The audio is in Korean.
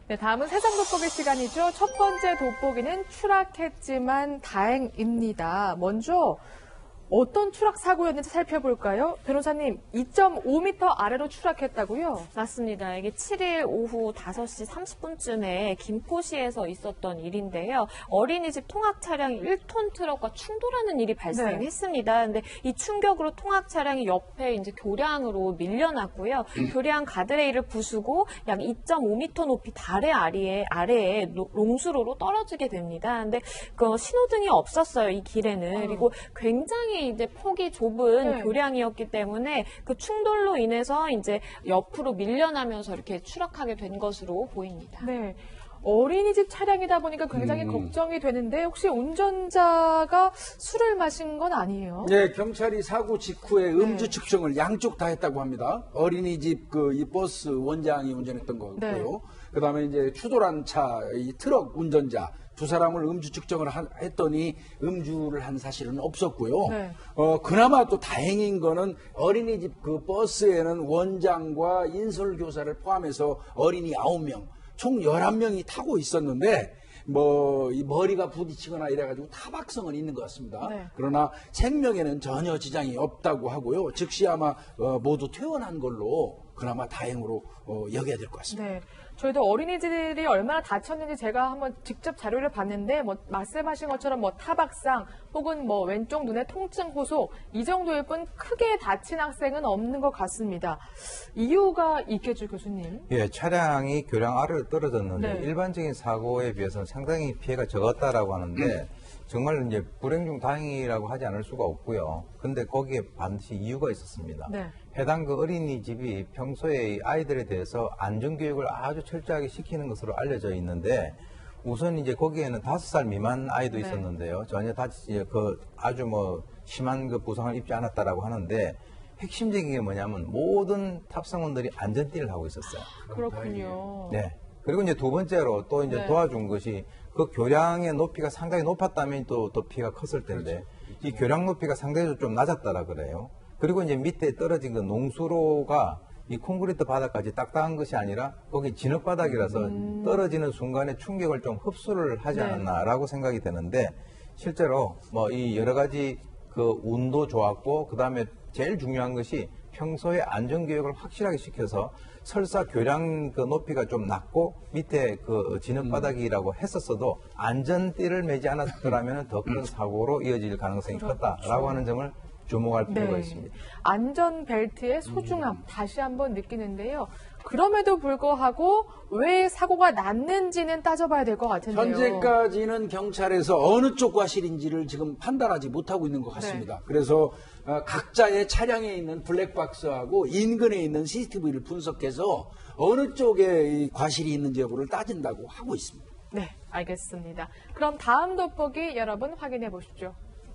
네, 다음은 세상 돋보기 시간이죠. 첫 번째 돋보기는 추락했지만 다행입니다. 먼저 어떤 추락 사고였는지 살펴볼까요? 변호사님, 2.5m 아래로 추락했다고요? 맞습니다. 이게 7일 오후 5시 30분쯤에 김포시에서 있었던 일인데요. 어린이집 통학 차량이 1톤 트럭과 충돌하는 일이 발생했습니다. 근데 이 충격으로 통학 차량이 옆에 이제 교량으로 밀려났고요. 교량 가드레일을 부수고 약 2.5m 높이 다리 아래에 롱수로로 떨어지게 됩니다. 근데 그 신호등이 없었어요, 이 길에는. 그리고 굉장히 이제 폭이 좁은 교량이었기 때문에 그 충돌로 인해서 이제 옆으로 밀려나면서 이렇게 추락하게 된 것으로 보입니다. 네. 어린이집 차량이다 보니까 굉장히 걱정이 되는데 혹시 운전자가 술을 마신 건 아니에요? 네, 경찰이 사고 직후에 음주 측정을 양쪽 다 했다고 합니다. 어린이집 이 버스 원장이 운전했던 거고요. 네. 그다음에 이제 추돌한 이 트럭 운전자 두 사람을 음주 측정을 했더니 음주를 한 사실은 없었고요. 네. 그나마 또 다행인 거는 어린이집 그 버스에는 원장과 인솔교사를 포함해서 어린이 9명, 총 11명이 타고 있었는데 이 머리가 부딪히거나 이래가지고 타박성은 있는 것 같습니다. 네. 그러나 생명에는 전혀 지장이 없다고 하고요. 즉시 아마 모두 퇴원한 걸로 그나마 다행으로 여겨야 될 것 같습니다. 네. 저희도 어린이들이 얼마나 다쳤는지 제가 한번 직접 자료를 봤는데 말씀하신 것처럼 타박상 혹은 왼쪽 눈에 통증 호소 이 정도일 뿐 크게 다친 학생은 없는 것 같습니다. 이유가 있겠죠, 교수님? 예, 차량이 교량 아래로 떨어졌는데 네. 일반적인 사고에 비해서는 상당히 피해가 적었다라고 하는데 정말 이제 불행 중 다행이라고 하지 않을 수가 없고요. 근데 거기에 반드시 이유가 있었습니다. 네. 해당 그 어린이집이 평소에 이 아이들에 대해서 안전교육을 아주 철저하게 시키는 것으로 알려져 있는데 우선 이제 거기에는 5살 미만 아이도 있었는데요. 전혀 아주 심한 그 부상을 입지 않았다라고 하는데 핵심적인 게 뭐냐면 모든 탑승원들이 안전띠를 하고 있었어요. 그렇군요. 네. 그리고 이제 두 번째로 또 이제 도와준 것이 그 교량의 높이가 상당히 높았다면 또 피해가 컸을 텐데 이 교량 높이가 상당히 좀 낮았다라 그래요. 그리고 이제 밑에 떨어진 그 농수로가 이 콘크리트 바닥까지 딱딱한 것이 아니라 거기 진흙 바닥이라서 떨어지는 순간에 충격을 좀 흡수를 하지 않았나라고 생각이 되는데 실제로 이 여러 가지 그 운도 좋았고 그다음에 제일 중요한 것이 평소에 안전교육을 확실하게 시켜서 설사 교량 그 높이가 좀 낮고 밑에 그 진흙 바닥이라고 했었어도 안전띠를 매지 않았더라면 더 큰 사고로 이어질 가능성이 컸다라고 하는 점을 주목할 필요가 있습니다. 안전벨트의 소중함 다시 한번 느끼는데요. 그럼에도 불구하고 왜 사고가 났는지는 따져봐야 될 것 같은데요. 현재까지는 경찰에서 어느 쪽 과실인지를 지금 판단하지 못하고 있는 것 같습니다. 그래서 각자의 차량에 있는 블랙박스하고 인근에 있는 CCTV를 분석해서 어느 쪽에 이 과실이 있는지 여부를 따진다고 하고 있습니다. 네, 알겠습니다. 그럼 다음 돋보기 여러분 확인해 보시죠.